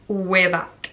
We're back.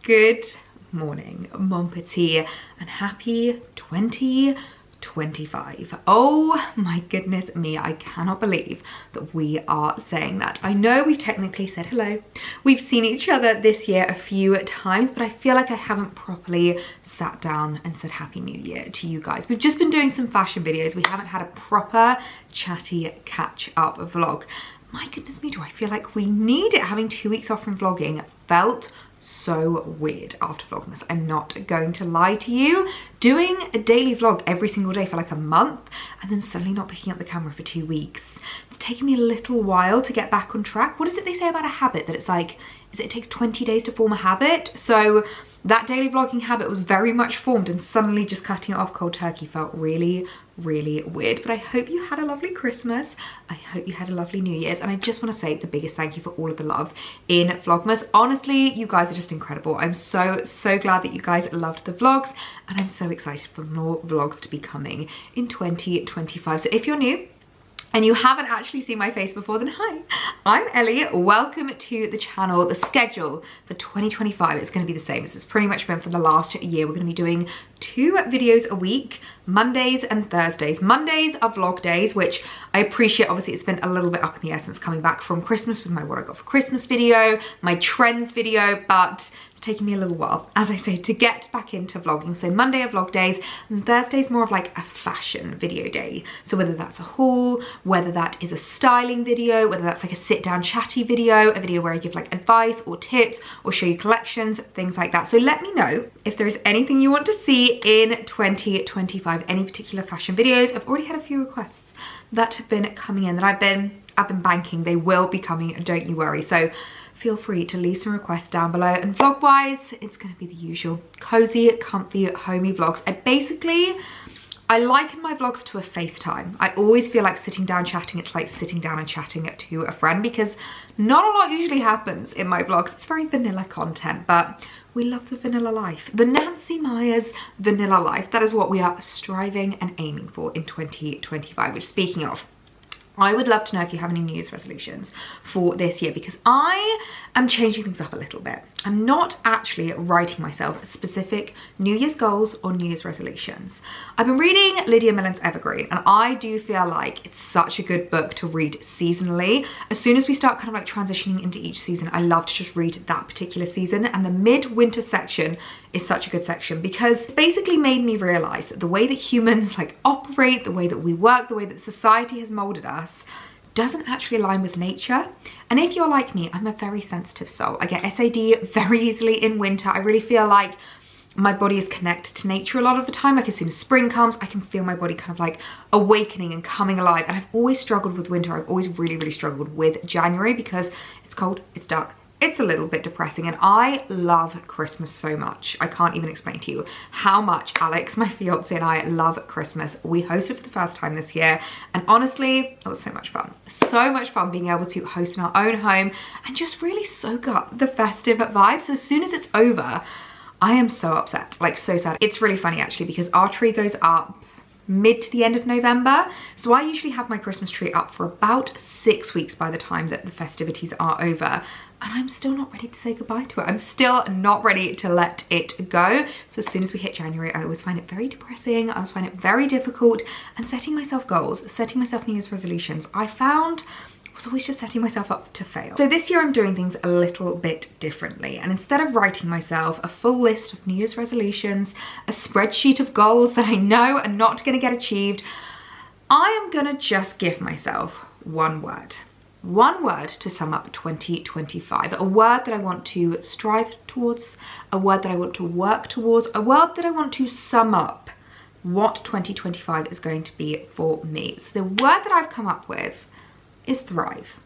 Good morning, Mon Petit, and happy 2025. Oh my goodness me, I cannot believe that we are saying that. I know we've technically said hello. We've seen each other this year a few times, but I feel like I haven't properly sat down and said Happy New Year to you guys. We've just been doing some fashion videos. We haven't had a proper chatty catch-up vlog. My goodness me, do I feel like we need it. Having 2 weeks off from vlogging felt so weird after Vlogmas. I'm not going to lie to you. Doing a daily vlog every single day for like a month and then suddenly not picking up the camera for 2 weeks. It's taken me a little while to get back on track. What is it they say about a habit? That it's like, it takes 20 days to form a habit? So that daily vlogging habit was very much formed, and suddenly just cutting it off cold turkey felt really weird. But I hope you had a lovely Christmas. I hope you had a lovely New Year's, and I just want to say the biggest thank you for all of the love in Vlogmas. Honestly, you guys are just incredible. I'm so glad that you guys loved the vlogs, and I'm so excited for more vlogs to be coming in 2025. So if you're new and you haven't actually seen my face before, then hi, I'm Ellie. Welcome to the channel. The schedule for 2025 is going to be the same as it's pretty much been for the last year. We're going to be doing 2 videos a week, Mondays and Thursdays. Mondays are vlog days, which I appreciate. Obviously, it's been a little bit up in the air since coming back from Christmas with my what I got for Christmas video, my trends video, but it's taken me a little while, as I say, to get back into vlogging. So Monday are vlog days, and Thursday's more of like a fashion video day. So whether that's a haul, whether that is a styling video, whether that's like a sit down chatty video, a video where I give like advice or tips or show you collections, things like that. So let me know if there is anything you want to see in 2025, any particular fashion videos. I've already had a few requests that have been coming in that I've been banking. They will be coming, don't you worry. So feel free to leave some requests down below. And vlog wise, it's going to be the usual cozy, comfy, homey vlogs. I liken my vlogs to a FaceTime. I always feel like sitting down chatting, it's like sitting down and chatting to a friend, because not a lot usually happens in my vlogs. It's very vanilla content, but we love the vanilla life. The Nancy Myers vanilla life. That is what we are striving and aiming for in 2025, which, speaking of, I would love to know if you have any New Year's resolutions for this year, because I am changing things up a little bit. I'm not actually writing myself specific New Year's goals or New Year's resolutions. I've been reading Lydia Millen's Evergreen, and I do feel like it's such a good book to read seasonally. As soon as we start kind of like transitioning into each season, I love to just read that particular season, and the mid-winter section is such a good section because it's basically made me realize that the way that humans like operate, the way that we work, the way that society has molded us doesn't actually align with nature. And if you're like me, I'm a very sensitive soul. I get SAD very easily in winter. I really feel like my body is connected to nature a lot of the time. Like as soon as spring comes, I can feel my body kind of like awakening and coming alive. And I've always struggled with winter. I've always really struggled with January because it's cold, it's dark, it's a little bit depressing, and I love Christmas so much. I can't even explain to you how much Alex, my fiance, and I love Christmas. We hosted for the first time this year, and honestly, it was so much fun. So much fun being able to host in our own home and just really soak up the festive vibe. So as soon as it's over, I am so upset, like so sad. It's really funny actually, because our tree goes up mid to the end of November. So I usually have my Christmas tree up for about 6 weeks by the time that the festivities are over. And I'm still not ready to say goodbye to it. I'm still not ready to let it go. So as soon as we hit January, I always find it very depressing. I always find it very difficult. And setting myself goals, setting myself New Year's resolutions, I found was always just setting myself up to fail. So this year I'm doing things a little bit differently. And instead of writing myself a full list of New Year's resolutions, a spreadsheet of goals that I know are not gonna get achieved, I am gonna just give myself one word. One word to sum up 2025, a word that I want to strive towards, a word that I want to work towards, a word that I want to sum up what 2025 is going to be for me. So the word that I've come up with is thrive.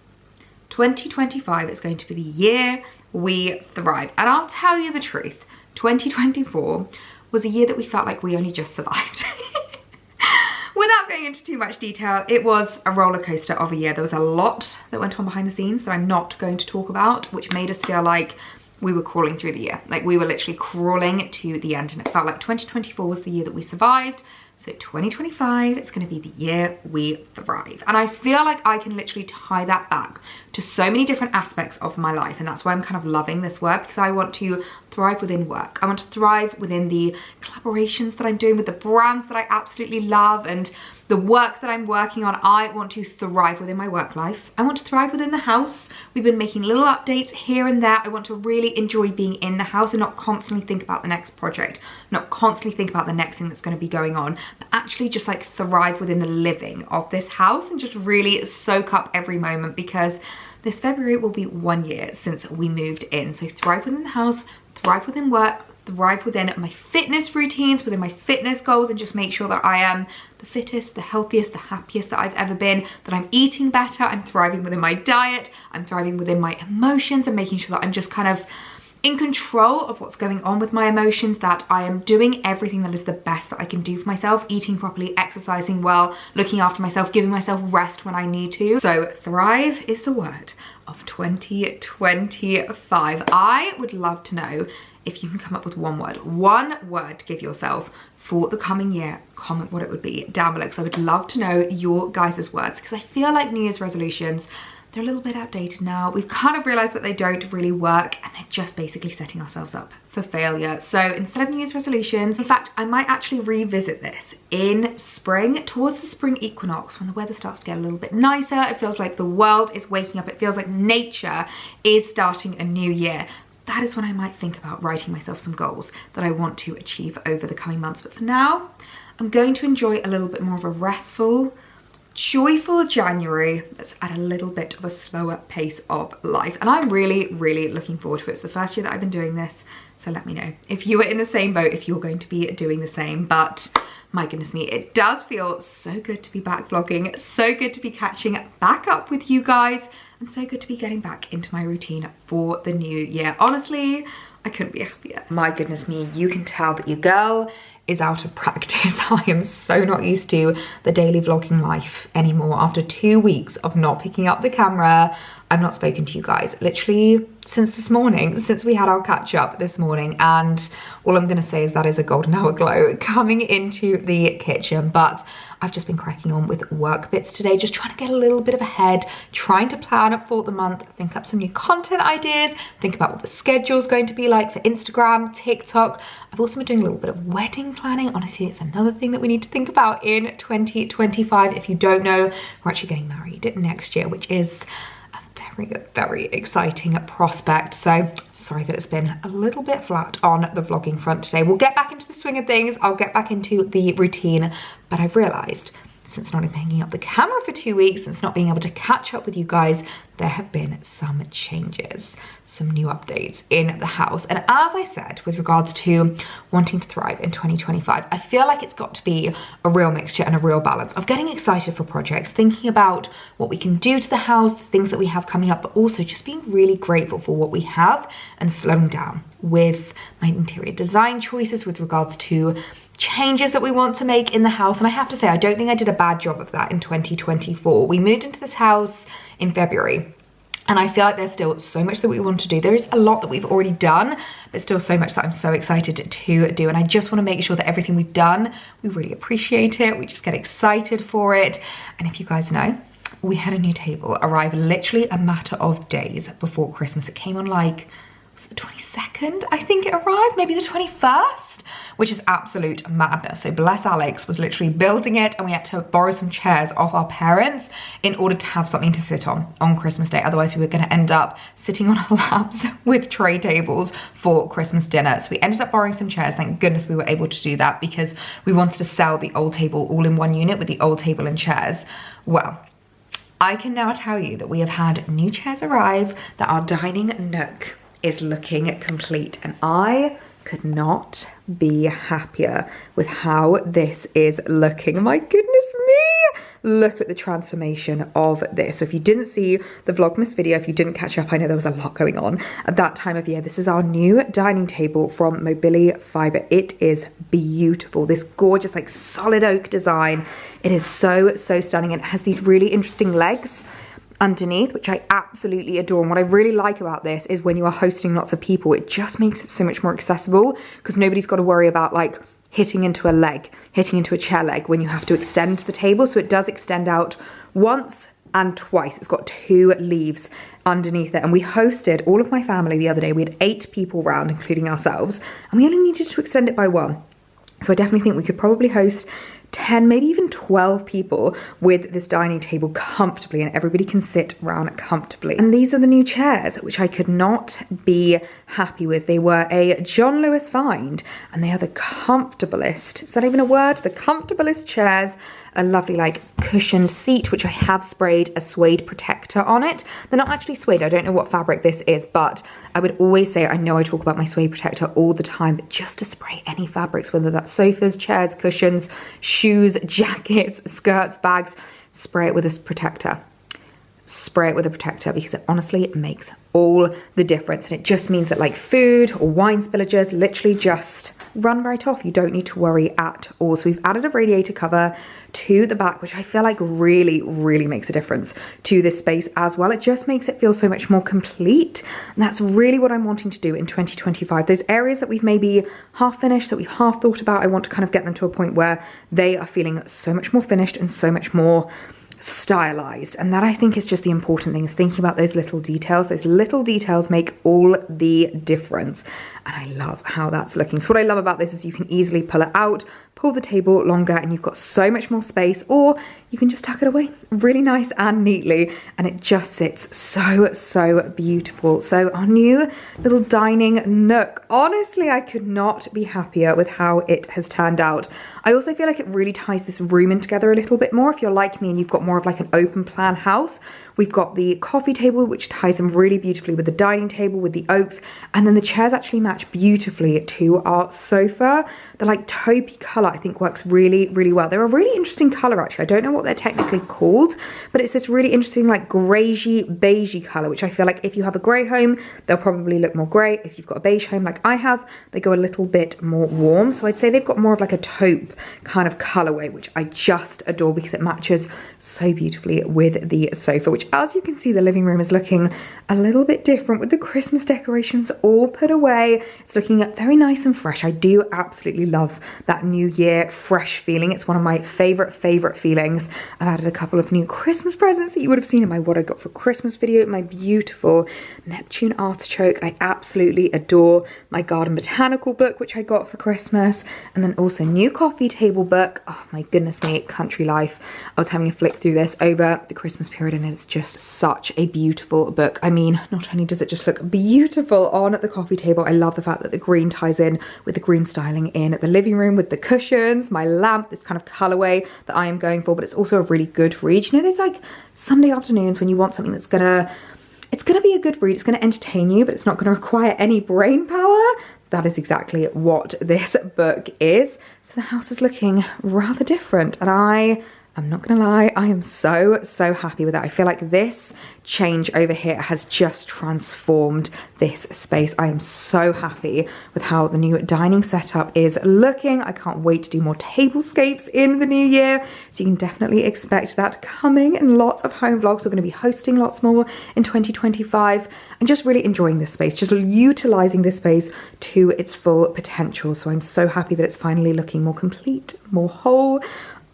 2025 is going to be the year we thrive. And I'll tell you the truth, 2024 was a year that we felt like we only just survived. Without going into too much detail, it was a roller coaster of a year. There was a lot that went on behind the scenes that I'm not going to talk about, which made us feel like we were crawling through the year. Like we were literally crawling to the end, and it felt like 2024 was the year that we survived. So 2025 is going to be the year we thrive. And I feel like I can literally tie that back to so many different aspects of my life. And that's why I'm kind of loving this work, because I want to thrive within work. I want to thrive within the collaborations that I'm doing with the brands that I absolutely love and the work that I'm working on. I want to thrive within my work life. I want to thrive within the house. We've been making little updates here and there. I want to really enjoy being in the house and not constantly think about the next project, not constantly think about the next thing that's going to be going on, but actually just like thrive within the living of this house and just really soak up every moment, because this February will be 1 year since we moved in. So thrive within the house, thrive within work, thrive within my fitness routines, within my fitness goals, and just make sure that I am the fittest, the healthiest, the happiest that I've ever been, that I'm eating better, I'm thriving within my diet, I'm thriving within my emotions, and making sure that I'm just kind of in control of what's going on with my emotions, that I am doing everything that is the best that I can do for myself, eating properly, exercising well, looking after myself, giving myself rest when I need to. So thrive is the word of 2025. I would love to know if you can come up with one word to give yourself for the coming year. Comment what it would be down below, because I would love to know your guys' words, because I feel like New Year's resolutions, they're a little bit outdated now. We've kind of realized that they don't really work, and they're just basically setting ourselves up for failure. So instead of New Year's resolutions, in fact, I might actually revisit this in spring, towards the spring equinox, when the weather starts to get a little bit nicer. It feels like the world is waking up. It feels like nature is starting a new year. That is when I might think about writing myself some goals that I want to achieve over the coming months. But for now, I'm going to enjoy a little bit more of a restful, joyful January that's at a little bit of a slower pace of life. And I'm really, really looking forward to it. It's the first year that I've been doing this. So let me know if you are in the same boat, if you're going to be doing the same. But my goodness me, it does feel so good to be back vlogging, so good to be catching back up with you guys, and so good to be getting back into my routine for the new year. Honestly, I couldn't be happier. My goodness me, you can tell that your girl is out of practice. I am so not used to the daily vlogging life anymore. After 2 weeks of not picking up the camera, I've not spoken to you guys literally since this morning, since we had our catch up this morning, and all I'm gonna say is that is a golden hour glow coming into the kitchen. But I've just been cracking on with work bits today, just trying to get a little bit of ahead, trying to plan up for the month, think up some new content ideas, think about what the schedule's going to be like for Instagram, TikTok. I've also been doing a little bit of wedding planning. Honestly, it's another thing that we need to think about in 2025. If you don't know, we're actually getting married next year, which is very exciting prospect. So sorry that it's been a little bit flat on the vlogging front today. We'll get back into the swing of things. I'll get back into the routine, but I've realized since not picking up the camera for 2 weeks, since not being able to catch up with you guys, there have been some changes, some new updates in the house. And as I said, with regards to wanting to thrive in 2025, I feel like it's got to be a real mixture and a real balance of getting excited for projects, thinking about what we can do to the house, the things that we have coming up, but also just being really grateful for what we have and slowing down with my interior design choices with regards to changes that we want to make in the house. And I have to say, I don't think I did a bad job of that in 2024. We moved into this house in February, and I feel like there's still so much that we want to do. There is a lot that we've already done, but still so much that I'm so excited to do. And I just want to make sure that everything we've done, we really appreciate it. We just get excited for it. And if you guys know, we had a new table arrive literally a matter of days before Christmas. It came on like, was it the 22nd? I think it arrived, maybe the 21st, which is absolute madness. So bless Alex was literally building it, and we had to borrow some chairs off our parents in order to have something to sit on Christmas Day. Otherwise we were gonna end up sitting on our laps with tray tables for Christmas dinner. So we ended up borrowing some chairs. Thank goodness we were able to do that, because we wanted to sell the old table all in one unit with the old table and chairs. Well, I can now tell you that we have had new chairs arrive, that our dining nook is looking complete, and I could not be happier with how this is looking. My goodness me, look at the transformation of this. So if you didn't see the Vlogmas video, if you didn't catch up, I know there was a lot going on at that time of year. This is our new dining table from Mobili Fiber. It is beautiful, this gorgeous like solid oak design. It is so stunning, and it has these really interesting legs underneath, which I absolutely adore. And what I really like about this is when you are hosting lots of people, it just makes it so much more accessible, because nobody's got to worry about like hitting into a chair leg when you have to extend the table. So it does extend out once and twice. It's got 2 leaves underneath it. And we hosted all of my family the other day. We had 8 people round, including ourselves, and we only needed to extend it by 1. So I definitely think we could probably host 10, maybe even 12 people with this dining table comfortably, and everybody can sit around comfortably. And these are the new chairs, which I could not be happy with. They were a John Lewis find, and they are the comfortablest, is that even a word? The comfortablest chairs. A lovely like cushioned seat, which I have sprayed a suede protector on it. They're not actually suede, I don't know what fabric this is, but I would always say, I know I talk about my suede protector all the time, but just to spray any fabrics, whether that's sofas, chairs, cushions, shoes, jackets, skirts, bags, spray it with this protector. Spray it with a protector, because it honestly makes all the difference. And it just means that like food or wine spillages literally just run right off. You don't need to worry at all. So we've added a radiator cover to the back, which I feel like really makes a difference to this space as well. It just makes it feel so much more complete. And that's really what I'm wanting to do in 2025. Those areas that we've maybe half finished, that we've half thought about, I want to kind of get them to a point where they are feeling so much more finished and so much more stylized. And that I think is just the important thing, is thinking about those little details. Those little details make all the difference. And I love how that's looking. So what I love about this is you can easily pull it out, pull the table longer, and you've got so much more space, or you can just tuck it away really nice and neatly, and it just sits so beautiful. So our new little dining nook, honestly, I could not be happier with how it has turned out. I also feel like it really ties this room in together a little bit more. If you're like me and you've got more of like an open plan house, we've got the coffee table, which ties in really beautifully with the dining table, with the oaks, and then the chairs actually match beautifully to our sofa. The like taupey colour I think works really well. They're a really interesting colour actually. I don't know what they're technically called, but it's this really interesting like greigey beigey colour, which I feel like if you have a grey home, they'll probably look more grey. If you've got a beige home like I have, they go a little bit more warm. So I'd say they've got more of like a taupe kind of colourway, which I just adore because it matches so beautifully with the sofa, which as you can see, the living room is looking a little bit different with the Christmas decorations all put away. It's looking very nice and fresh. I do absolutely love that New Year fresh feeling. It's one of my favorite feelings. I've added a couple of new Christmas presents that you would have seen in my what I got for Christmas video. My beautiful Neptune artichoke. I absolutely adore my garden botanical book, which I got for Christmas, and then also new coffee table book. Oh my goodness me, Country Life. I was having a flick through this over the Christmas period, and it's just such a beautiful book. I mean, not only does it just look beautiful on the coffee table, I love the fact that the green ties in with the green styling in the living room with the cushions, my lamp, this kind of colorway that I am going for, but it's also a really good read. You know, there's like Sunday afternoons when you want something that's it's gonna be a good read, it's gonna entertain you, but it's not gonna require any brain power. That is exactly what this book is. So the house is looking rather different, and I'm not gonna lie, I am so happy with that. I feel like this change over here has just transformed this space. I am so happy with how the new dining setup is looking. I can't wait to do more tablescapes in the new year. So you can definitely expect that coming in lots of home vlogs. We're gonna be hosting lots more in 2025 and just really enjoying this space, just utilizing this space to its full potential. So I'm so happy that it's finally looking more complete, more whole.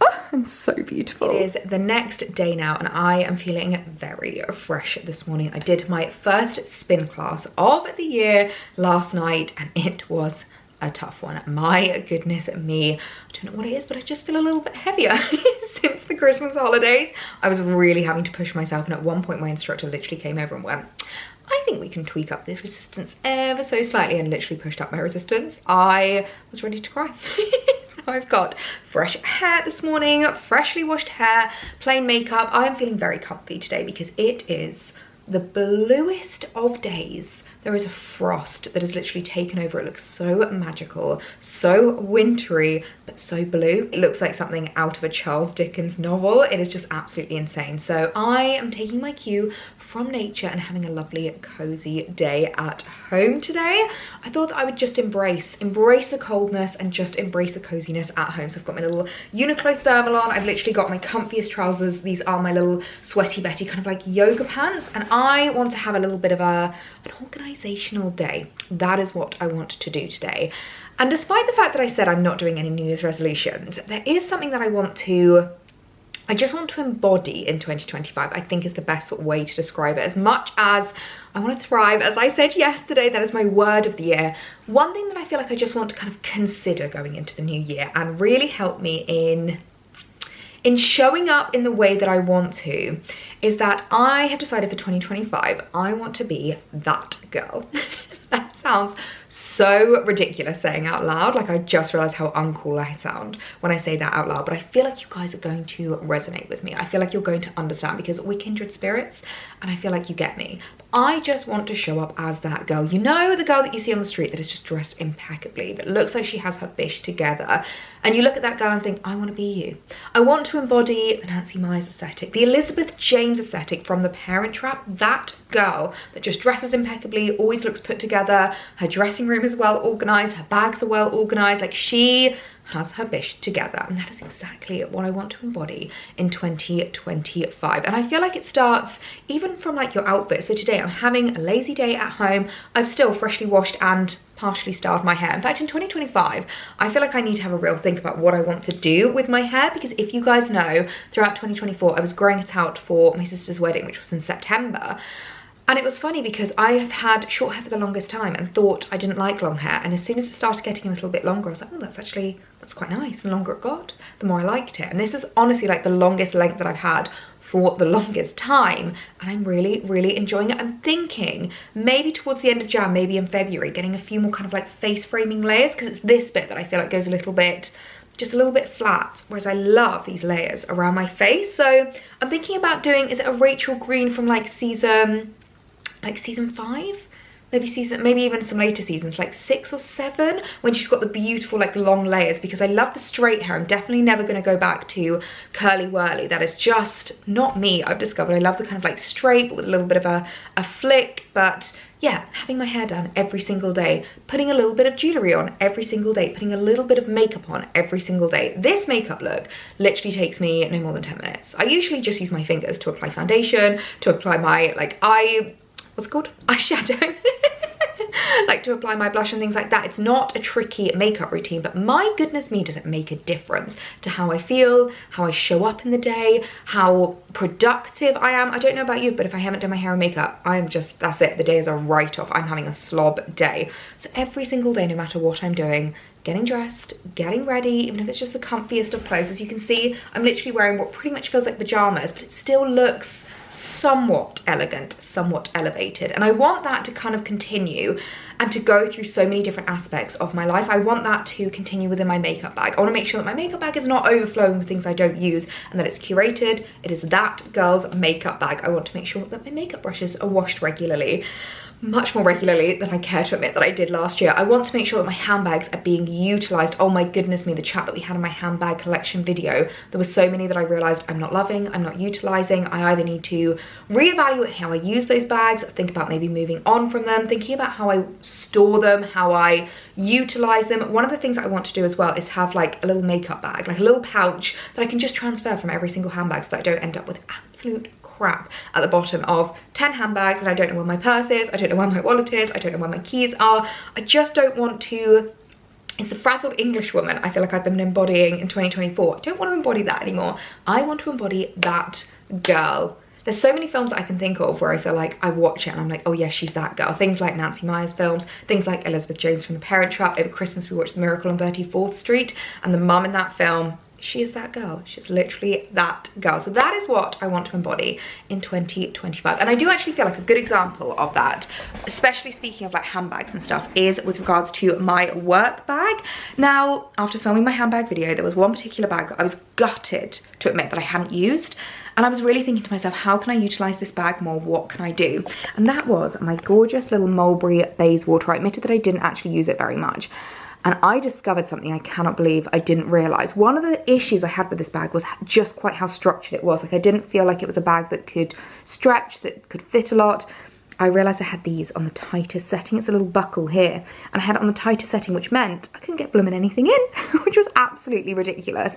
Oh, and so beautiful. It is the next day now, and I am feeling very fresh this morning. I did my first spin class of the year last night, and it was a tough one. My goodness me. I don't know what it is, but I just feel a little bit heavier since the Christmas holidays. I was really having to push myself, and at one point my instructor literally came over and went, I think we can tweak up this resistance ever so slightly, and literally pushed up my resistance. I was ready to cry. So I've got fresh hair this morning, freshly washed hair, plain makeup. I am feeling very comfy today because it is the bluest of days. There is a frost that has literally taken over. It looks so magical, so wintry, but so blue. It looks like something out of a Charles Dickens novel. It is just absolutely insane. So I am taking my cue from nature and having a lovely cozy day at home today. I thought that I would just embrace the coldness and just embrace the coziness at home. So I've got my little Uniqlo thermal on. I've literally got my comfiest trousers. These are my little Sweaty Betty kind of like yoga pants, and I want to have a little bit of an organizational day. That is what I want to do today. And despite the fact that I said I'm not doing any New Year's resolutions, there is something that I just want to embody in 2025, I think is the best way to describe it. As much as I want to thrive, as I said yesterday, that is my word of the year. One thing that I feel like I just want to kind of consider going into the new year and really help me in showing up in the way that I want to is that I have decided for 2025, I want to be that girl. That sounds so ridiculous saying out loud. Like, I just realized how uncool I sound when I say that out loud, but I feel like you guys are going to resonate with me. I feel like you're going to understand because we're kindred spirits and I feel like you get me. I just want to show up as that girl. You know, the girl that you see on the street that is just dressed impeccably, that looks like she has her bish together. And you look at that girl and think, I want to be you. I want to embody the Nancy Myers aesthetic, the Elizabeth James aesthetic from The Parent Trap. That girl that just dresses impeccably, always looks put together. Her dressing room is well organized. Her bags are well organized. Like, she has her bish together, and that is exactly what I want to embody in 2025. And I feel like it starts even from like your outfit. So today I'm having a lazy day at home. I've still freshly washed and partially styled my hair. In fact, in 2025, I feel like I need to have a real think about what I want to do with my hair, because if you guys know, throughout 2024, I was growing it out for my sister's wedding, which was in September. And it was funny because I have had short hair for the longest time and thought I didn't like long hair. And as soon as it started getting a little bit longer, I was like, oh, that's quite nice. The longer it got, the more I liked it. And this is honestly like the longest length that I've had for the longest time. And I'm really, really enjoying it. I'm thinking maybe towards the end of Jan, maybe in February, getting a few more kind of like face framing layers, because it's this bit that I feel like goes a little bit, just a little bit flat, whereas I love these layers around my face. So I'm thinking about doing, is it a Rachel Green from like season 5, maybe even some later seasons, like 6 or 7, when she's got the beautiful like long layers, because I love the straight hair. I'm definitely never going to go back to curly whirly. That is just not me. I've discovered I love the kind of like straight but with a little bit of a flick. But yeah, having my hair done every single day, putting a little bit of jewelry on every single day, putting a little bit of makeup on every single day. This makeup look literally takes me no more than 10 minutes. I usually just use my fingers to apply foundation, to apply my like eyeshadow, like to apply my blush and things like that. It's not a tricky makeup routine, but my goodness me, does it make a difference to how I feel, how I show up in the day, how productive I am. I don't know about you, but if I haven't done my hair and makeup, I'm just, that's it. The day is a write-off. I'm having a slob day. So every single day, no matter what I'm doing, getting dressed, getting ready, even if it's just the comfiest of clothes. As you can see, I'm literally wearing what pretty much feels like pajamas, but it still looks somewhat elegant, somewhat elevated. And I want that to kind of continue and to go through so many different aspects of my life. I want that to continue within my makeup bag. I want to make sure that my makeup bag is not overflowing with things I don't use and that it's curated. It is that girl's makeup bag. I want to make sure that my makeup brushes are washed regularly. Much more regularly than I care to admit that I did last year. I want to make sure that my handbags are being utilized. Oh my goodness me, the chat that we had in my handbag collection video, there were so many that I realized I'm not loving, I'm not utilizing. I either need to reevaluate how I use those bags, think about maybe moving on from them, thinking about how I store them, how I utilize them. One of the things I want to do as well is have like a little makeup bag, like a little pouch that I can just transfer from every single handbag so that I don't end up with absolute crap at the bottom of 10 handbags and I don't know where my purse is, I don't know where my wallet is, I don't know where my keys are. I just don't want to, it's the frazzled English woman I feel like I've been embodying in 2024. I don't want to embody that anymore. I want to embody that girl. There's so many films I can think of where I feel like I watch it and I'm like, oh yeah, she's that girl. Things like Nancy Myers films, things like Elizabeth James from The Parent Trap. Over Christmas we watched The Miracle on 34th Street, and the mum in that film, she is that girl. She's literally that girl. So that is what I want to embody in 2025. And I do actually feel like a good example of that, especially speaking of like handbags and stuff, is with regards to my work bag. Now, after filming my handbag video, there was one particular bag that I was gutted to admit that I hadn't used. And I was really thinking to myself, how can I utilize this bag more? What can I do? And that was my gorgeous little Mulberry Bayswater. I admitted that I didn't actually use it very much. and I discovered something I cannot believe I didn't realise. One of the issues I had with this bag was just quite how structured it was. Like, I didn't feel like it was a bag that could stretch, that could fit a lot. I realised I had these on the tightest setting. It's a little buckle here, and I had it on the tightest setting, which meant I couldn't get blooming anything in, which was absolutely ridiculous.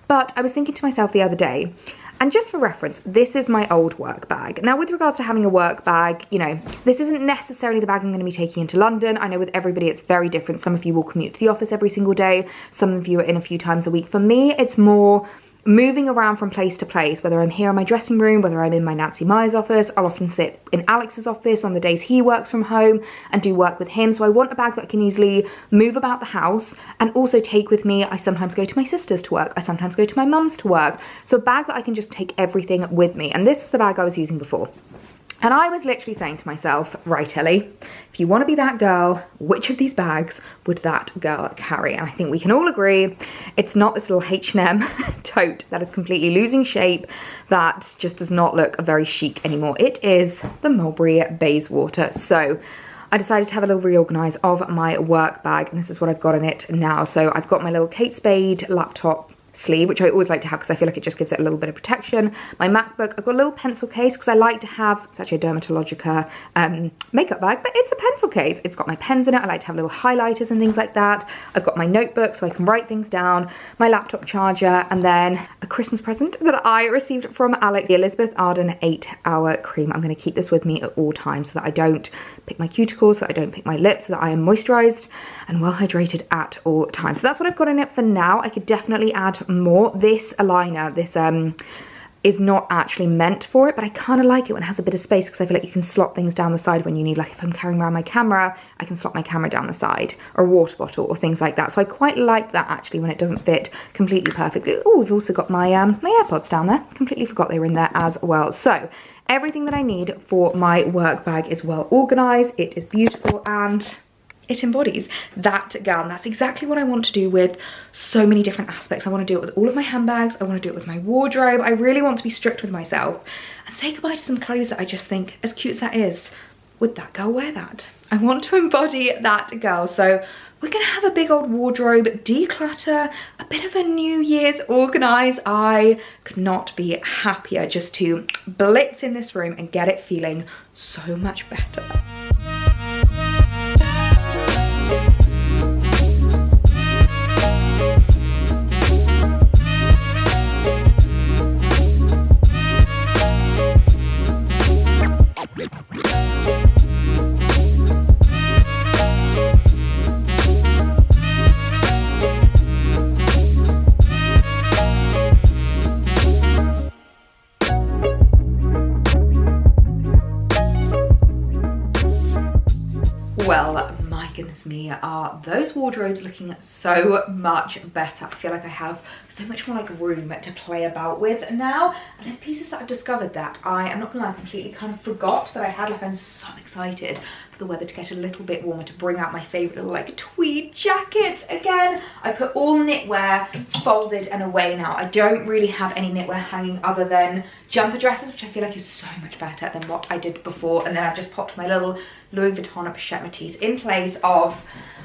But I was thinking to myself the other day, and just for reference, this is my old work bag. Now, with regards to having a work bag, you know, this isn't necessarily the bag I'm going to be taking into London. I know with everybody it's very different. Some of you will commute to the office every single day. Some of you are in a few times a week. For me, it's more moving around from place to place, whether I'm here in my dressing room, whether I'm in my Nancy Myers office. I'll often sit in Alex's office on the days he works from home and do work with him. So I want a bag that I can easily move about the house and also take with me. I sometimes go to my sister's to work. I sometimes go to my mum's to work. So a bag that I can just take everything with me. And this was the bag I was using before. And I was literally saying to myself, right, Ellie, if you want to be that girl, which of these bags would that girl carry? And I think we can all agree it's not this little H&M tote that is completely losing shape, that just does not look very chic anymore. It is the Mulberry Bayswater. So I decided to have a little reorganise of my work bag, and this is what I've got in it now. So I've got my little Kate Spade laptop sleeve, which I always like to have because I feel like it just gives it a little bit of protection. My MacBook, I've got a little pencil case because I like to have, it's actually a Dermatologica makeup bag, but it's a pencil case. It's got my pens in it. I like to have little highlighters and things like that. I've got my notebook so I can write things down, my laptop charger, and then a Christmas present that I received from Alex, the Elizabeth Arden 8-hour cream. I'm going to keep this with me at all times so that I don't pick my cuticles, so that I don't pick my lips, so that I am moisturised and well hydrated at all times. So that's what I've got in it for now. I could definitely add more. This aligner, this is not actually meant for it, but I kind of like it when it has a bit of space because I feel like you can slot things down the side when you need, like if I'm carrying around my camera, I can slot my camera down the side, or a water bottle or things like that. So I quite like that actually when it doesn't fit completely perfectly. Oh, we've also got my my AirPods down there. Completely forgot they were in there as well. So everything that I need for my work bag is well organized. It is beautiful and it embodies that girl, and that's exactly what I want to do with so many different aspects. I want to do it with all of my handbags. I want to do it with my wardrobe. I really want to be strict with myself and say goodbye to some clothes that I just think, as cute as that is, would that girl wear that? I want to embody that girl. So we're gonna have a big old wardrobe declutter, a bit of a New Year's organize. I could not be happier just to blitz in this room and get it feeling so much better. Well, my goodness me, are those wardrobes looking so much better. I feel like I have so much more like room to play about with now. And there's pieces that I've discovered that I'm not gonna lie, I completely kind of forgot that I had. Like, I'm so excited for the weather to get a little bit warmer, to bring out my favorite little like tweed jackets again. I put all knitwear folded and away now. I don't really have any knitwear hanging other than jumper dresses, which I feel like is so much better than what I did before. And then I've just popped my little Louis Vuitton Pochette Matisse in place of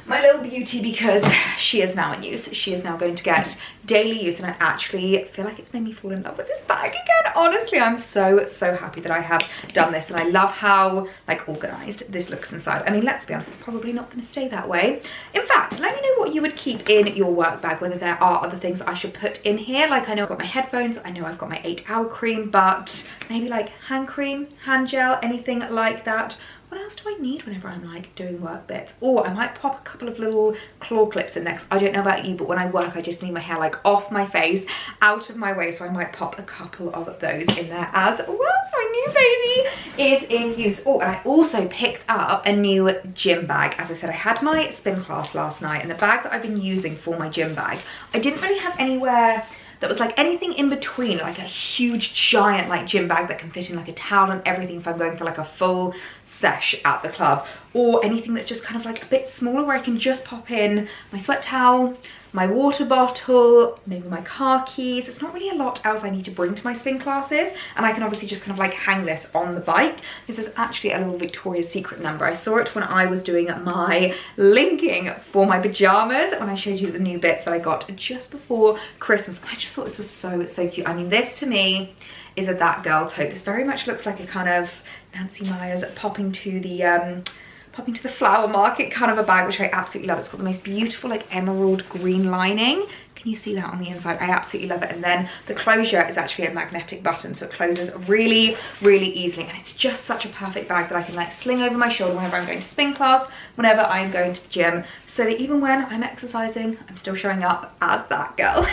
my little beauty because she is now in use. She is now going to get daily use, and I actually feel like it's made me fall in love with this bag again. Honestly, I'm so happy that I have done this, and I love how like organized this looks inside. I mean, let's be honest, it's probably not going to stay that way. In fact, let me know what you would keep in your work bag, whether there are other things I should put in here. Like, I know I've got my headphones, I know I've got my 8-hour cream, but maybe like hand cream, hand gel, anything like that. What else do I need whenever I'm like doing work bits? Or I might pop a couple of little claw clips in there, 'cause I don't know about you, but when I work I just need my hair like off my face, out of my way, so I might pop a couple of those in there as well. So my new baby is in use. Oh, and I also picked up a new gym bag. As I said, I had my spin class last night, and the bag that I've been using for my gym bag, I didn't really have anywhere that was like anything in between, like a huge giant like gym bag that can fit in like a towel and everything if I'm going for like a full sesh at the club, or anything that's just kind of like a bit smaller where I can just pop in my sweat towel, my water bottle, maybe my car keys. It's not really a lot else I need to bring to my spin classes, and I can obviously just kind of like hang this on the bike. This is actually a little Victoria's Secret number. I saw it when I was doing my linking for my pajamas, when I showed you the new bits that I got just before Christmas. I just thought this was so cute. I mean, this to me is a that girl tote. This very much looks like a kind of Nancy Meyers popping to the flower market kind of a bag, which I absolutely love. It's got the most beautiful like emerald green lining. Can you see that on the inside? I absolutely love it. And then the closure is actually a magnetic button, so it closes really easily, and it's just such a perfect bag that I can like sling over my shoulder whenever I'm going to spin class, whenever I'm going to the gym, so that even when I'm exercising, I'm still showing up as that girl.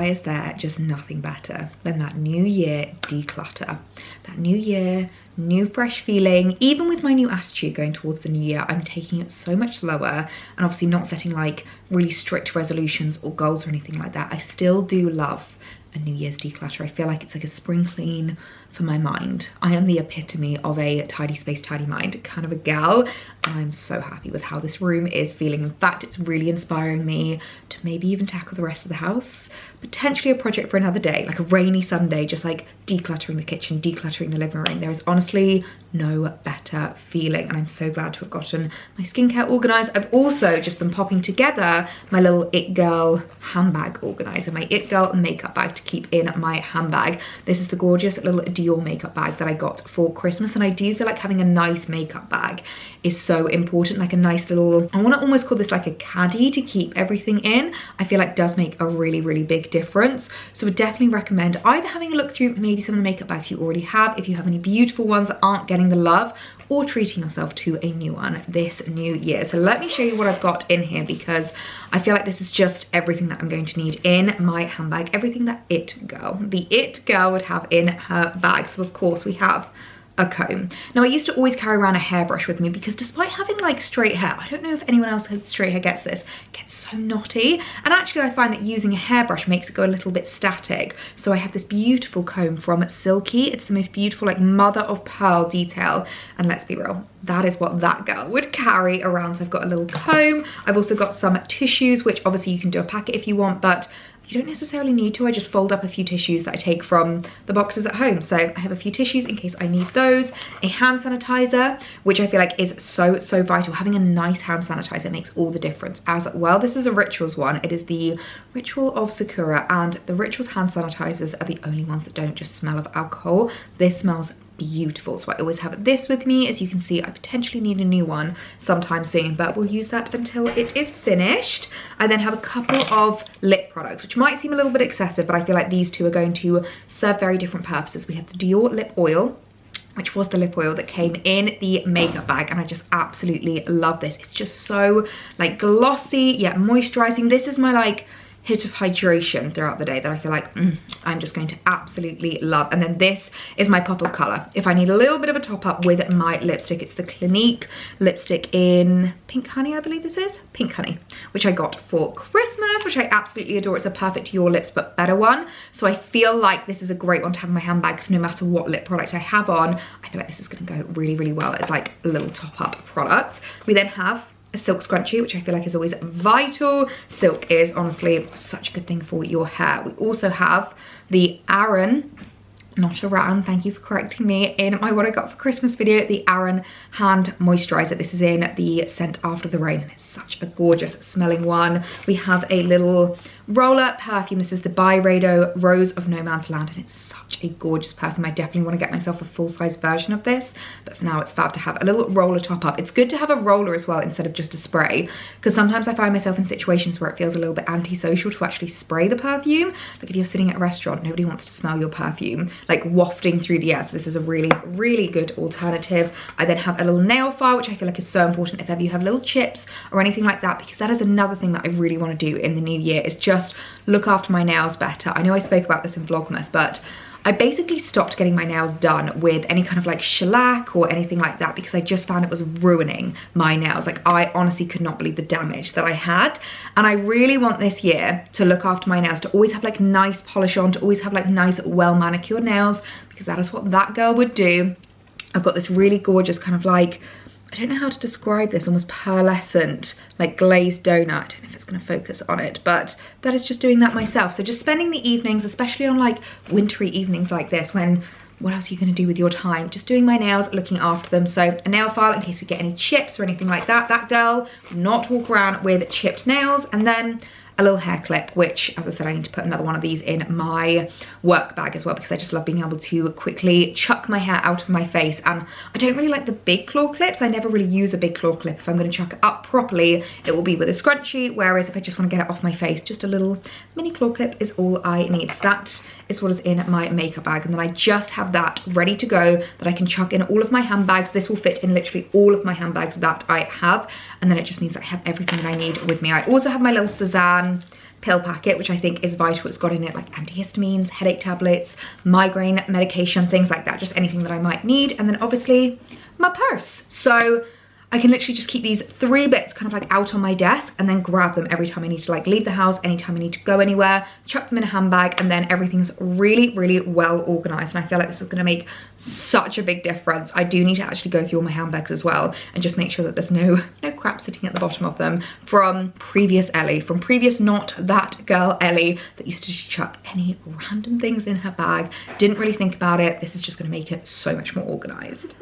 Is there just nothing better than that new year declutter? That new year, new fresh feeling. Even with my new attitude going towards the new year, I'm taking it so much slower, and obviously not setting like really strict resolutions or goals or anything like that. I still do love a New Year's declutter. I feel like it's like a spring clean for my mind. I am the epitome of a tidy space, tidy mind kind of a gal, and I'm so happy with how this room is feeling. In fact, it's really inspiring me to maybe even tackle the rest of the house. Potentially a project for another day, like a rainy Sunday, just like decluttering the kitchen, decluttering the living room. There is honestly no better feeling, and I'm so glad to have gotten my skincare organized. I've also just been popping together my little It Girl handbag organizer, my It Girl makeup bag to keep in my handbag. This is the gorgeous little Dior makeup bag that I got for Christmas, and I do feel like having a nice makeup bag is so important, like a nice little, I want to almost call this like a caddy to keep everything in. I feel like does make a really big difference. So I would definitely recommend either having a look through maybe some of the makeup bags you already have, if you have any beautiful ones that aren't getting the love, or treating yourself to a new one this new year. So let me show you what I've got in here, because I feel like this is just everything that I'm going to need in my handbag, everything that the It Girl would have in her bag. So of course we have a comb. Now I used to always carry around a hairbrush with me, because despite having like straight hair, I don't know if anyone else with straight hair gets this, it gets so knotty, and actually I find that using a hairbrush makes it go a little bit static. So I have this beautiful comb from Silky. It's the most beautiful like mother of pearl detail, and let's be real, that is what that girl would carry around. So I've got a little comb. I've also got some tissues, which obviously you can do a packet if you want, but you don't necessarily need to. I just fold up a few tissues that I take from the boxes at home. So I have a few tissues in case I need those. A hand sanitizer, which I feel like is so vital. Having a nice hand sanitizer makes all the difference as well. This is a Rituals one. It is the Ritual of Sakura, and the Rituals hand sanitizers are the only ones that don't just smell of alcohol. This smells beautiful, so I always have this with me. As you can see, I potentially need a new one sometime soon, but we'll use that until it is finished. I then have a couple of lip products, which might seem a little bit excessive, but I feel like these two are going to serve very different purposes. We have the Dior lip oil, which was the lip oil that came in the makeup bag, and I just absolutely love this. It's just so like glossy yet moisturizing. This is my like hit of hydration throughout the day that I feel like I'm just going to absolutely love. And then this is my pop of color. If I need a little bit of a top up with my lipstick, it's the Clinique lipstick in Pink Honey, I believe this is. Pink Honey, which I got for Christmas, which I absolutely adore. It's a perfect Your Lips but better one. So I feel like this is a great one to have in my handbag, because no matter what lip product I have on, I feel like this is gonna go really well. It's like a little top up product. We then have a silk scrunchie, which I feel like is always vital. Silk is honestly such a good thing for your hair. We also have the Aran, not Aran, thank you for correcting me, in my what I got for Christmas video, the Aran hand moisturizer. This is in the scent After the Rain, and it's such a gorgeous smelling one. We have a little roller perfume. This is the Byredo Rose of No Man's Land, and it's such a gorgeous perfume. I definitely want to get myself a full-size version of this, but for now it's fab to have a little roller top up. It's good to have a roller as well instead of just a spray, because sometimes I find myself in situations where it feels a little bit antisocial to actually spray the perfume. Like if you're sitting at a restaurant, nobody wants to smell your perfume like wafting through the air, so this is a really good alternative. I then have a little nail file, which I feel like is so important if ever you have little chips or anything like that, because that is another thing that I really want to do in the new year, is just just look after my nails better. I know I spoke about this in Vlogmas, but I basically stopped getting my nails done with any kind of like shellac or anything like that because I just found it was ruining my nails. Like, I honestly could not believe the damage that I had. And I really want this year to look after my nails, to always have like nice polish on, to always have like nice, well manicured nails, because that is what that girl would do. I've got this really gorgeous kind of like, I don't know how to describe this, almost pearlescent, like glazed donut. I don't know if it's gonna focus on it, but that is just doing that myself. So just spending the evenings, especially on like wintry evenings like this, when what else are you gonna do with your time? Just doing my nails, looking after them. So a nail file in case we get any chips or anything like that. That girl will not walk around with chipped nails. And then a little hair clip, which, as I said, I need to put another one of these in my work bag as well, because I just love being able to quickly chuck my hair out of my face. And I don't really like the big claw clips. I never really use a big claw clip. If I'm going to chuck it up properly, it will be with a scrunchie, whereas if I just want to get it off my face, just a little mini claw clip is all I need. So that is what is in my makeup bag, and then I just have that ready to go that I can chuck in all of my handbags. This will fit in literally all of my handbags that I have, and then it just means that I have everything that I need with me. I also have my little Suzanne pill packet, which I think is vital. It's got in it like antihistamines, headache tablets, migraine medication, things like that, just anything that I might need. And then obviously my purse. So I can literally just keep these 3 bits kind of like out on my desk and then grab them every time I need to like leave the house, anytime I need to go anywhere, chuck them in a handbag, and then everything's really, really well organized. And I feel like this is going to make such a big difference. I do need to actually go through all my handbags as well and just make sure that there's no crap sitting at the bottom of them from previous Ellie, from previous not that girl Ellie that used to just chuck any random things in her bag. Didn't really think about it. This is just going to make it so much more organized.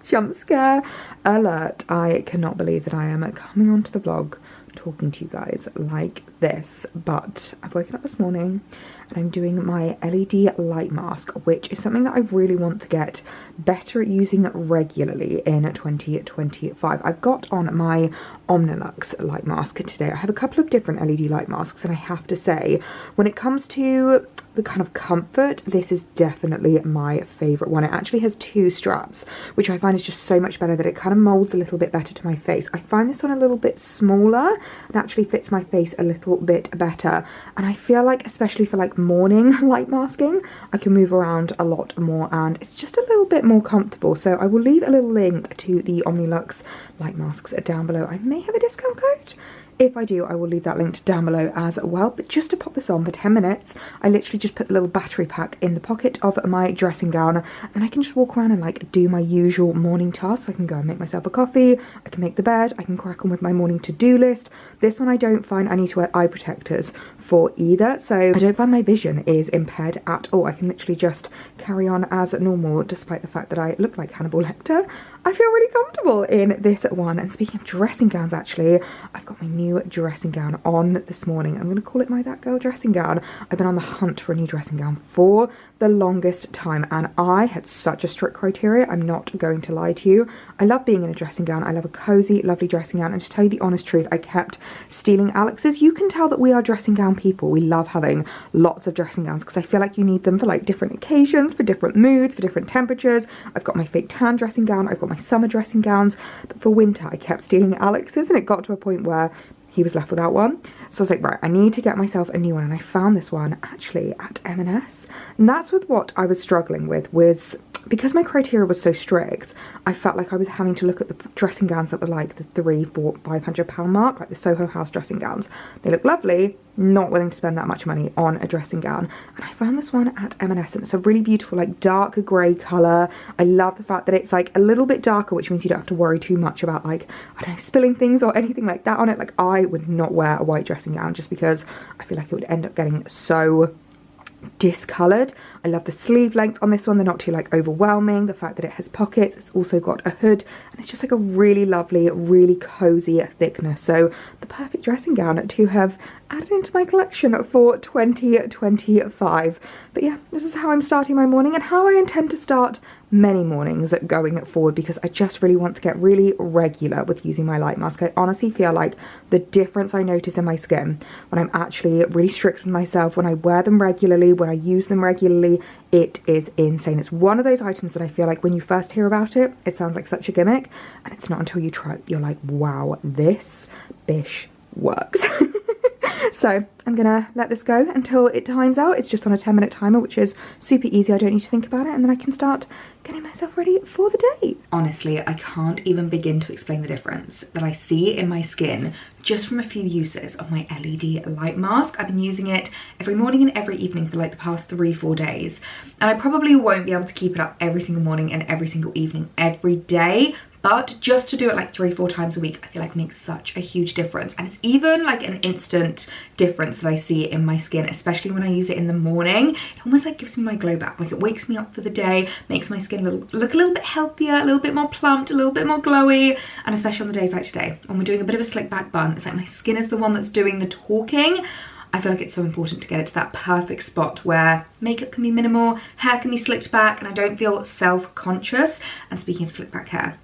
Jump scare alert. I cannot believe that I am coming onto the vlog talking to you guys like this, but I've woken up this morning and I'm doing my LED light mask, which is something that I really want to get better at using regularly in 2025. I've got on my Omnilux light mask today. I have a couple of different LED light masks, and I have to say, when it comes to the kind of comfort, this is definitely my favorite one. It actually has 2 straps, which I find is just so much better, that it kind of molds a little bit better to my face. I find this one a little bit smaller and actually fits my face a little bit better, and I feel like, especially for like morning light masking, I can move around a lot more and it's just a little bit more comfortable. So I will leave a little link to the Omnilux light masks down below. I may have a discount code. If I do, I will leave that linked down below as well. But just to pop this on for 10 minutes, I literally just put the little battery pack in the pocket of my dressing gown, and I can just walk around and like do my usual morning tasks. I can go and make myself a coffee, I can make the bed, I can crack on with my morning to-do list. This one I don't find I need to wear eye protectors for either, so I don't find my vision is impaired at all. I can literally just carry on as normal, despite the fact that I look like Hannibal Lecter. I feel really comfortable in this one. And speaking of dressing gowns, actually, I've got my new dressing gown on this morning. I'm going to call it my That Girl dressing gown. I've been on the hunt for a new dressing gown for the longest time, and I had such a strict criteria. I'm not going to lie to you. I love being in a dressing gown. I love a cozy, lovely dressing gown. And to tell you the honest truth, I kept stealing Alex's. You can tell that we are dressing gown people. We love having lots of dressing gowns because I feel like you need them for like different occasions, for different moods, for different temperatures. I've got my fake tan dressing gown. I've got my summer dressing gowns, but for winter I kept stealing Alex's, and it got to a point where he was left without one. So I was like, right, I need to get myself a new one, and I found this one actually at M&S, and that's with what I was struggling with, was because my criteria was so strict, I felt like I was having to look at the dressing gowns that were like the £300, £400, £500 mark, like the Soho House dressing gowns. They look lovely, not willing to spend that much money on a dressing gown. And I found this one at M&S, and it's a really beautiful like dark grey colour. I love the fact that it's like a little bit darker, which means you don't have to worry too much about like, I don't know, spilling things or anything like that on it. Like, I would not wear a white dressing gown just because I feel like it would end up getting so discoloured. I love the sleeve length on this one. They're not too like overwhelming. The fact that it has pockets, it's also got a hood, and it's just like a really lovely, really cozy thickness. So the perfect dressing gown to have added into my collection for 2025. But yeah, this is how I'm starting my morning, and how I intend to start many mornings going forward, because I just really want to get really regular with using my light mask. I honestly feel like the difference I notice in my skin when I'm actually really strict with myself, when I wear them regularly, when I use them regularly, it is insane. It's one of those items that I feel like when you first hear about it, it sounds like such a gimmick, and it's not until you try it, you're like, wow, this bish works. So I'm gonna let this go until it times out. It's just on a 10-minute timer, which is super easy. I don't need to think about it, and then I can start getting myself ready for the day. Honestly, I can't even begin to explain the difference that I see in my skin just from a few uses of my LED light mask. I've been using it every morning and every evening for like the past 3-4 days, and I probably won't be able to keep it up every single morning and every single evening every day, but just to do it like 3-4 times a week, I feel like makes such a huge difference. And it's even like an instant difference that I see in my skin, especially when I use it in the morning. It almost like gives me my glow back. Like it wakes me up for the day, makes my skin look a little bit healthier, a little bit more plumped, a little bit more glowy. And especially on the days like today, when we're doing a bit of a slick back bun, it's like my skin is the one that's doing the talking. I feel like it's so important to get it to that perfect spot where makeup can be minimal, hair can be slicked back, and I don't feel self-conscious. And speaking of slick back hair,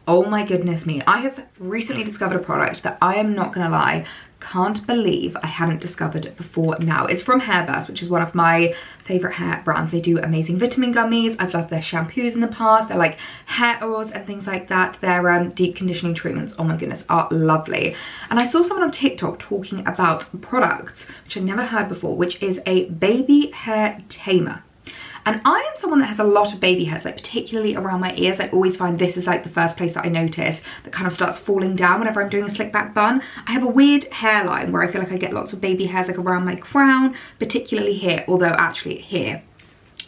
oh my goodness me, I have recently discovered a product that I am not gonna lie, can't believe I hadn't discovered before now. It's from Hairburst, which is one of my favorite hair brands. They do amazing vitamin gummies. I've loved their shampoos in the past. They're like hair oils and things like that. Their deep conditioning treatments, oh my goodness, are lovely. And I saw someone on TikTok talking about a product which I'd never heard before, which is a baby hair tamer. And I am someone that has a lot of baby hairs, like particularly around my ears. I always find this is like the first place that I notice that kind of starts falling down whenever I'm doing a slick back bun. I have a weird hairline where I feel like I get lots of baby hairs like around my crown, particularly here, although actually here,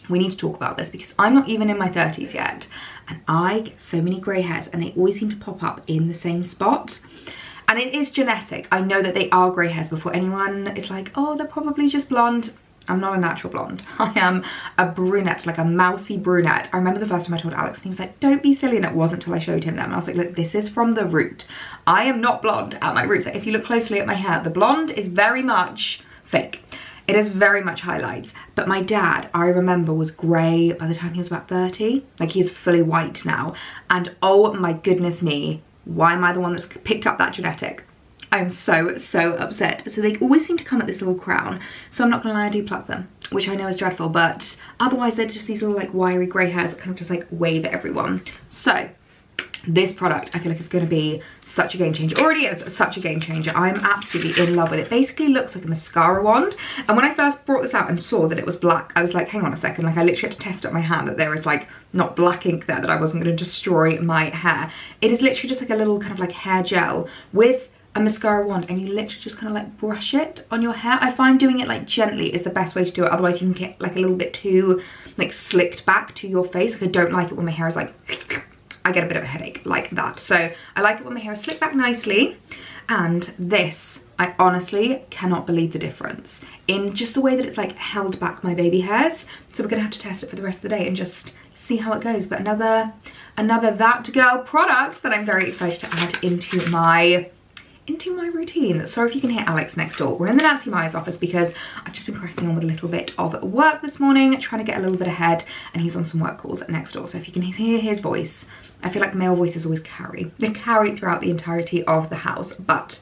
we need to talk about this because I'm not even in my 30s yet. And I get so many grey hairs and they always seem to pop up in the same spot. And it is genetic. I know that they are grey hairs before anyone is like, oh, they're probably just blonde. I'm not a natural blonde. I am a brunette, like a mousy brunette. I remember the first time I told Alex and he was like, don't be silly. And it wasn't until I showed him them. And I was like, look, this is from the root. I am not blonde at my roots. If you look closely at my hair, the blonde is very much fake. It is very much highlights. But my dad, I remember, was grey by the time he was about 30. Like he is fully white now. And oh my goodness me, why am I the one that's picked up that genetic? I'm so upset. So they always seem to come at this little crown. So I'm not gonna lie, I do pluck them, which I know is dreadful, but otherwise they're just these little like wiry grey hairs that kind of just like wave at everyone. So this product, I feel like it's gonna be such a game changer. Already is such a game changer. I'm absolutely in love with it. Basically looks like a mascara wand. And when I first brought this out and saw that it was black, I was like, hang on a second. Like I literally had to test up my hand that there is like not black ink there, that I wasn't gonna destroy my hair. It is literally just like a little kind of like hair gel with a mascara wand, and you literally just kind of like brush it on your hair. I find doing it like gently is the best way to do it, otherwise you can get like a little bit too like slicked back to your face. Like I don't like it when my hair is like, I get a bit of a headache like that. So I like it when my hair is slicked back nicely. And this, I honestly cannot believe the difference in just the way that it's like held back my baby hairs. So we're gonna have to test it for the rest of the day and just see how it goes. But another That Girl product that I'm very excited to add into my routine. Sorry if you can hear Alex next door. We're in the Nancy Myers office because I've just been cracking on with a little bit of work this morning, trying to get a little bit ahead, and he's on some work calls next door. So if you can hear his voice, I feel like male voices always carry. They carry throughout the entirety of the house. But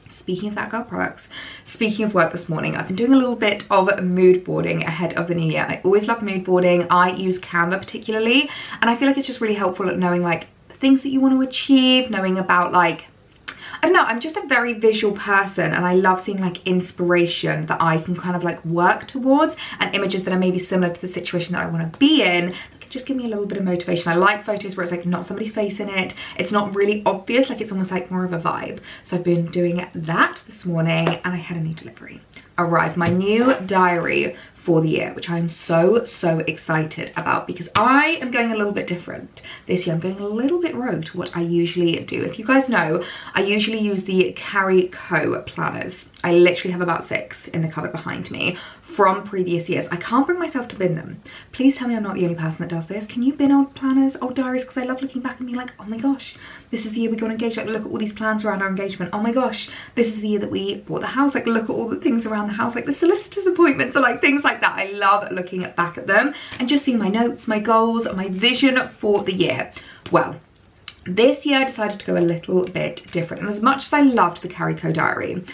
speaking of That Girl products, speaking of work this morning, I've been doing a little bit of mood boarding ahead of the new year. I always love mood boarding. I use Canva particularly, and I feel like it's just really helpful at knowing like the things that you want to achieve, knowing about like, I don't know, I'm just a very visual person, and I love seeing like inspiration that I can kind of like work towards, and images that are maybe similar to the situation that I want to be in that can just give me a little bit of motivation. I like photos where it's like not somebody's face in it, it's not really obvious, like it's almost like more of a vibe. So I've been doing that this morning, and I had a new delivery arrive, my new diary for the year, which I'm so excited about because I am going a little bit different this year. I'm going a little bit rogue to what I usually do. If you guys know, I usually use the Carry Co planners. I literally have about 6 in the cupboard behind me from previous years. I can't bring myself to bin them. Please tell me I'm not the only person that does this. Can you bin old planners, old diaries? Because I love looking back and being like, oh my gosh, this is the year we got engaged. Like, look at all these plans around our engagement. Oh my gosh, this is the year that we bought the house. Like, look at all the things around the house, like the solicitor's appointments, or like things like that. I love looking back at them and just seeing my notes, my goals, my vision for the year. Well, this year I decided to go a little bit different. And as much as I loved the Carry Co diary,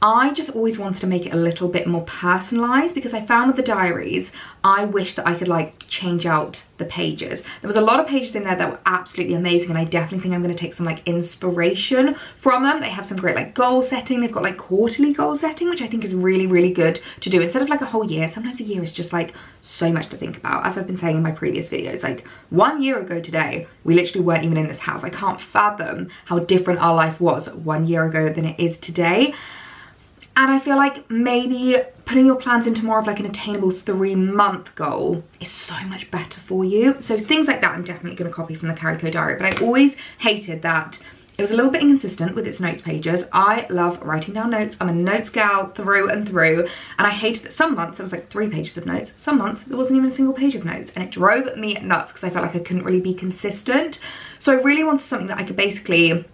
I just always wanted to make it a little bit more personalized, because I found with the diaries, I wish that I could like change out the pages. There was a lot of pages in there that were absolutely amazing, and I definitely think I'm going to take some like inspiration from them. They have some great like goal setting. They've got like quarterly goal setting, which I think is really, really good to do instead of like a whole year. Sometimes a year is just like so much to think about. As I've been saying in my previous videos, like 1 year ago today, we literally weren't even in this house. I can't fathom how different our life was 1 year ago than it is today. And I feel like maybe putting your plans into more of like an attainable 3-month goal is so much better for you. So things like that I'm definitely going to copy from the Carico diary. But I always hated that it was a little bit inconsistent with its notes pages. I love writing down notes. I'm a notes gal through and through. And I hated that some months there was like 3 pages of notes. Some months there wasn't even a single page of notes. And it drove me nuts because I felt like I couldn't really be consistent. So I really wanted something that I could basically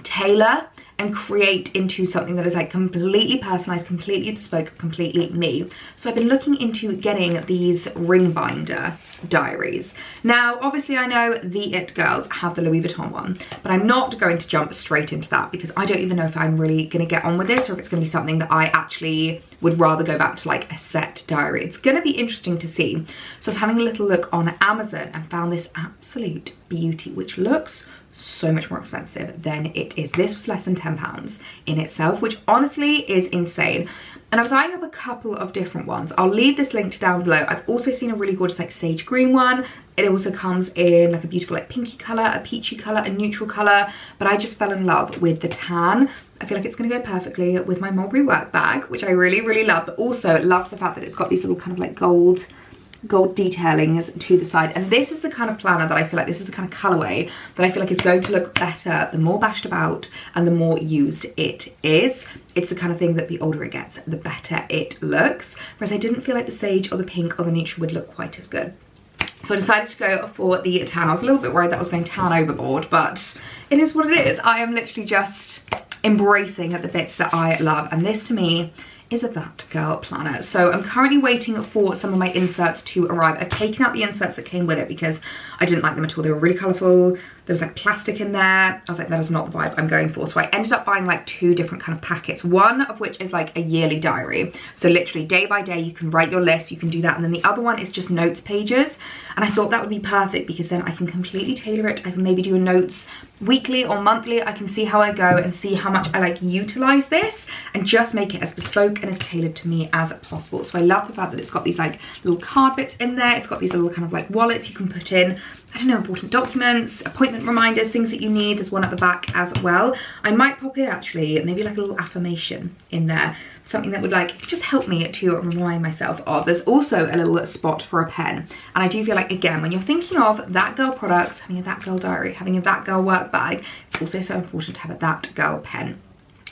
tailor and create into something that is like completely personalized, completely bespoke, completely me. So I've been looking into getting these ring binder diaries. Now, obviously I know the It girls have the Louis Vuitton one, but I'm not going to jump straight into that because I don't even know if I'm really gonna get on with this or if it's gonna be something that I actually would rather go back to like a set diary. It's gonna be interesting to see. So I was having a little look on Amazon and found this absolute beauty, which looks so much more expensive than it is. This was less than £10 in itself, which honestly is insane. And I was eyeing up a couple of different ones. I'll leave this linked down below. I've also seen a really gorgeous like sage green one. It also comes in like a beautiful like pinky color, a peachy color, a neutral color, but I just fell in love with the tan. I feel like it's gonna go perfectly with my Mulberry work bag, which I really, really love, but also love the fact that it's got these little kind of like gold detailings to the side. And this is the kind of planner that I feel like, this is the kind of colorway that I feel like is going to look better the more bashed about and the more used it is. It's the kind of thing that the older it gets, the better it looks. Whereas I didn't feel like the sage or the pink or the neutral would look quite as good. So I decided to go for the tan. I was a little bit worried that I was going tan overboard, but it is what it is. I am literally just embracing the bits that I love. And this to me is a That Girl planner. So I'm currently waiting for some of my inserts to arrive. I've taken out the inserts that came with it because I didn't like them at all. They were really colourful. There was like plastic in there. I was like, that is not the vibe I'm going for. So I ended up buying like 2 different kind of packets. One of which is like a yearly diary. So literally day by day, you can write your list, you can do that. And then the other one is just notes pages. And I thought that would be perfect because then I can completely tailor it. I can maybe do a notes weekly or monthly. I can see how I go and see how much I like utilize this and just make it as bespoke and as tailored to me as possible. So I love the fact that it's got these like little card bits in there. It's got these little kind of like wallets you can put in, I don't know, important documents, appointment reminders, things that you need. There's one at the back as well. I might pop in actually maybe like a little affirmation in there, something that would like just help me to remind myself of. There's also a little spot for a pen, and I do feel like, again, when you're thinking of That Girl products, having a That Girl diary, having a That Girl work bag, it's also so important to have a That Girl pen.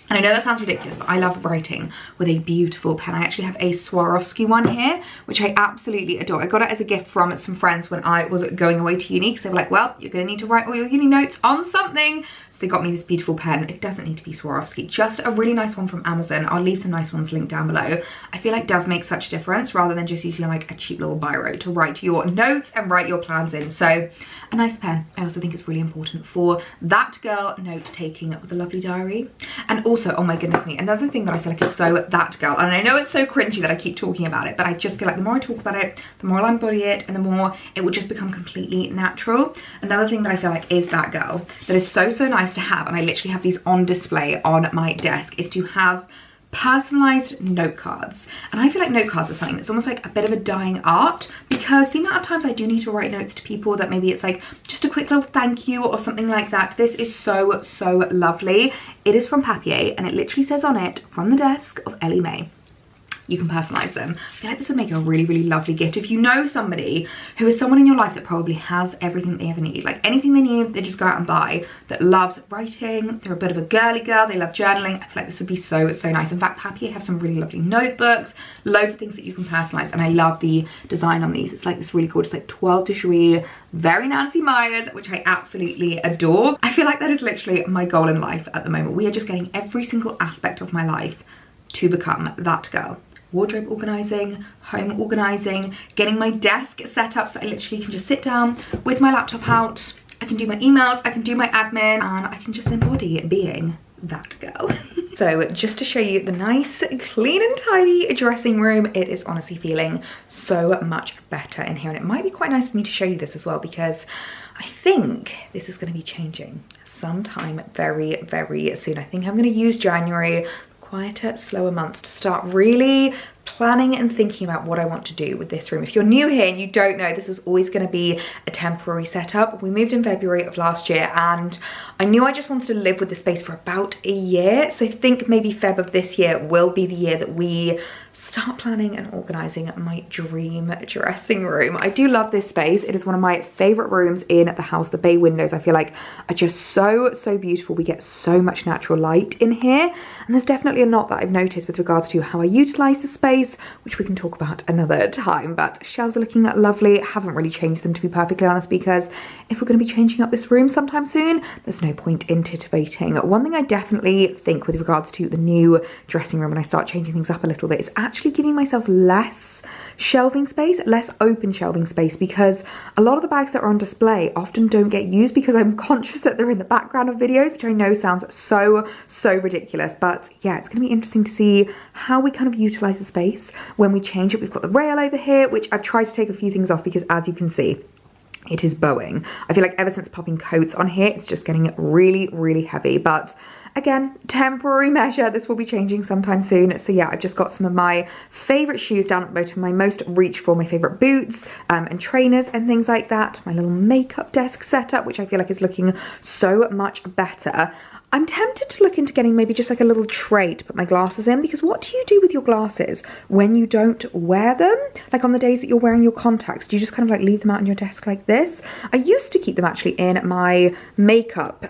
And I know that sounds ridiculous, but I love writing with a beautiful pen. I actually have a Swarovski one here, which I absolutely adore. I got it as a gift from some friends when I was going away to uni, because they were like, well, you're gonna need to write all your uni notes on something. So they got me this beautiful pen. It doesn't need to be Swarovski, just a really nice one from Amazon. I'll leave some nice ones linked down below. I feel like does make such a difference rather than just using like a cheap little biro to write your notes and write your plans in. So a nice pen. I also think it's really important for That Girl note taking with a lovely diary. And also, oh my goodness me, another thing that I feel like is so That Girl, and I know it's so cringy that I keep talking about it, but I just feel like the more I talk about it, the more I'll embody it, and the more it will just become completely natural. Another thing that I feel like is That Girl that is so nice to have, and I literally have these on display on my desk, is to have personalized note cards. And I feel like note cards are something that's almost like a bit of a dying art, because the amount of times I do need to write notes to people that maybe it's like just a quick little thank you or something like that. This is so lovely. It is from PetiteElliee, and it literally says on it, from the desk of Ellie Mae. You can personalize them. I feel like this would make a really lovely gift. If you know somebody who is someone in your life that probably has everything they ever need, like anything they need, they just go out and buy, that loves writing, they're a bit of a girly girl, they love journaling, I feel like this would be so nice. In fact, PetiteElliee have some really lovely notebooks, loads of things that you can personalize, and I love the design on these. It's like this really gorgeous like toile de Jouy, very Nancy Meyers, which I absolutely adore. I feel like that is literally my goal in life at the moment. We are just getting every single aspect of my life to become That Girl. Wardrobe organizing, home organizing, getting my desk set up so I literally can just sit down with my laptop out. I can do my emails, I can do my admin, and I can just embody being that girl. So just to show you the nice, clean and tidy dressing room, it is honestly feeling so much better in here. And it might be quite nice for me to show you this as well, because I think this is going to be changing sometime very, very soon. I think I'm going to use January, quieter, slower months, to start really planning and thinking about what I want to do with this room. If you're new here and you don't know, this is always going to be a temporary setup. We moved in February of last year and I knew I just wanted to live with the space for about a year. So I think maybe Feb of this year will be the year that we start planning and organizing my dream dressing room. I do love this space. It is one of my favorite rooms in the house. The bay windows, I feel like, are just so beautiful. We get so much natural light in here. And there's definitely a lot that I've noticed with regards to how I utilize the space, which we can talk about another time. But shelves are looking lovely. I haven't really changed them, to be perfectly honest, because if we're going to be changing up this room sometime soon, there's no point in titivating. One thing I definitely think with regards to the new dressing room when I start changing things up a little bit is actually giving myself less shelving space, less open shelving space, because a lot of the bags that are on display often don't get used because I'm conscious that they're in the background of videos, which I know sounds so ridiculous. But yeah, it's going to be interesting to see how we kind of utilize the space when we change it. We've got the rail over here, which I've tried to take a few things off because, as you can see, it is bowing. I feel like ever since popping coats on here, it's just getting really heavy. But again, temporary measure. This will be changing sometime soon. So yeah, I've just got some of my favorite shoes down at the bottom, my most reach for, my favorite boots and trainers and things like that. My little makeup desk setup, which I feel like is looking so much better. I'm tempted to look into getting maybe just like a little tray to put my glasses in, because what do you do with your glasses when you don't wear them? Like on the days that you're wearing your contacts, do you just kind of like leave them out on your desk like this? I used to keep them actually in my makeup,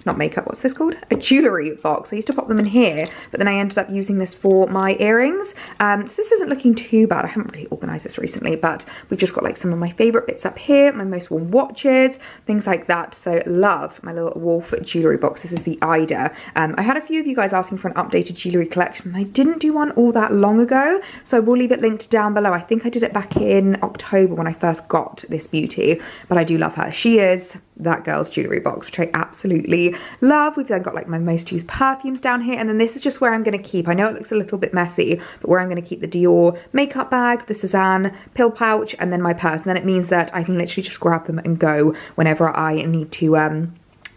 not makeup, what's this called? A jewellery box. I used to pop them in here, but then I ended up using this for my earrings. So this isn't looking too bad. I haven't really organised this recently, but we've just got like some of my favourite bits up here, my most worn watches, things like that. So love my little Wolf jewellery box. This is the Ida. I had a few of you guys asking for an updated jewellery collection, and I didn't do one all that long ago, so I will leave it linked down below. I think I did it back in October when I first got this beauty, but I do love her. She is that girl's jewellery box, which I absolutely love. We've then got like my most used perfumes down here, and then this is just where I'm going to keep, I know it looks a little bit messy, but where I'm going to keep the Dior makeup bag, the Suzanne pill pouch, and then my purse. And then it means that I can literally just grab them and go whenever I need to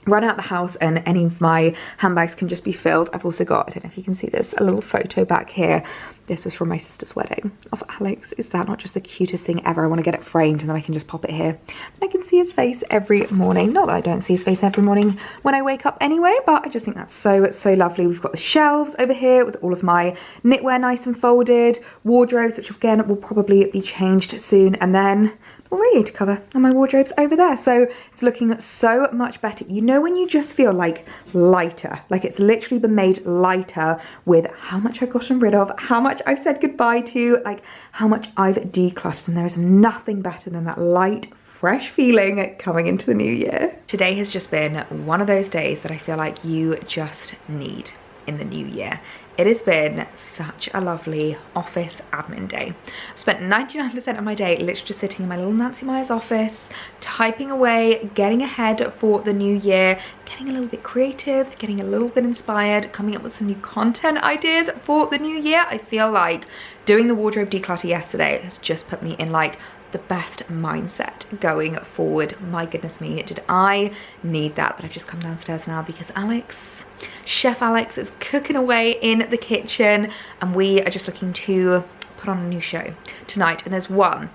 run out the house, and any of my handbags can just be filled. I've also got, I don't know if you can see this, a little photo back here. This was from my sister's wedding of Alex. Is that not just the cutest thing ever? I want to get it framed and then I can just pop it here. And I can see his face every morning. Not that I don't see his face every morning when I wake up anyway, but I just think that's so lovely. We've got the shelves over here with all of my knitwear nice and folded, wardrobes, which again will probably be changed soon, and then radiator cover and my wardrobe's over there. So it's looking so much better. You know when you just feel like lighter, like it's literally been made lighter with how much I've gotten rid of, how much I've said goodbye to, like how much I've decluttered, and there is nothing better than that light, fresh feeling coming into the new year. Today has just been one of those days that I feel like you just need in the new year. It has been such a lovely office admin day. I've spent 99% of my day literally just sitting in my little Nancy Meyers office, typing away, getting ahead for the new year, getting a little bit creative, getting a little bit inspired, coming up with some new content ideas for the new year. I feel like doing the wardrobe declutter yesterday has just put me in like the best mindset going forward. My goodness me, did I need that. But I've just come downstairs now because Alex, Chef Alex, is cooking away in the kitchen, and we are just looking to put on a new show tonight. And there's one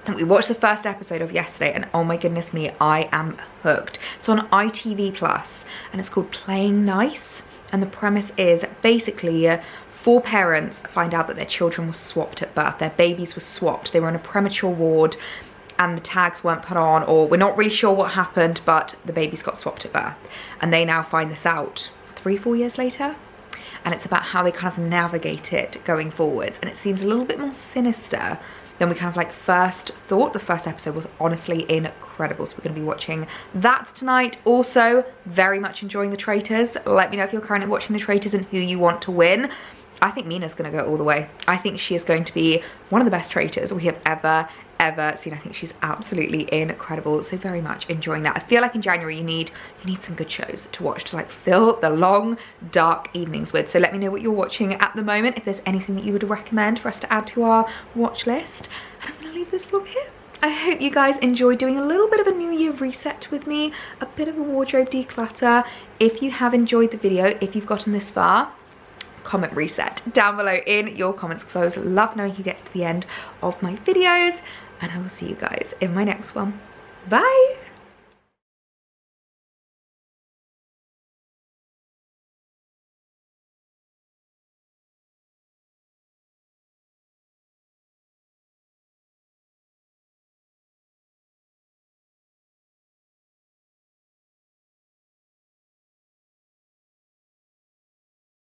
that we watched the first episode of yesterday, and oh my goodness me, I am hooked. It's on ITV Plus and it's called Playing Nice, and the premise is basically 4 parents find out that their children were swapped at birth. Their babies were swapped. They were in a premature ward and the tags weren't put on, or we're not really sure what happened, but the babies got swapped at birth. And they now find this out 3-4 years later. And it's about how they kind of navigate it going forwards. And it seems a little bit more sinister than we kind of like first thought. The first episode was honestly incredible. So we're going to be watching that tonight. Also, very much enjoying The Traitors. Let me know if you're currently watching The Traitors and who you want to win. I think Mina's going to go all the way. I think she is going to be one of the best traitors we have ever ever seen. I think she's absolutely incredible, so very much enjoying that. I feel like in January you need some good shows to watch to like fill the long dark evenings with. So let me know what you're watching at the moment, if there's anything that you would recommend for us to add to our watch list. And I'm gonna leave this vlog here. I hope you guys enjoyed doing a little bit of a New Year reset with me, a bit of a wardrobe declutter. If you have enjoyed the video, if you've gotten this far, comment reset down below in your comments, because I always love knowing who gets to the end of my videos. And I will see you guys in my next one. Bye!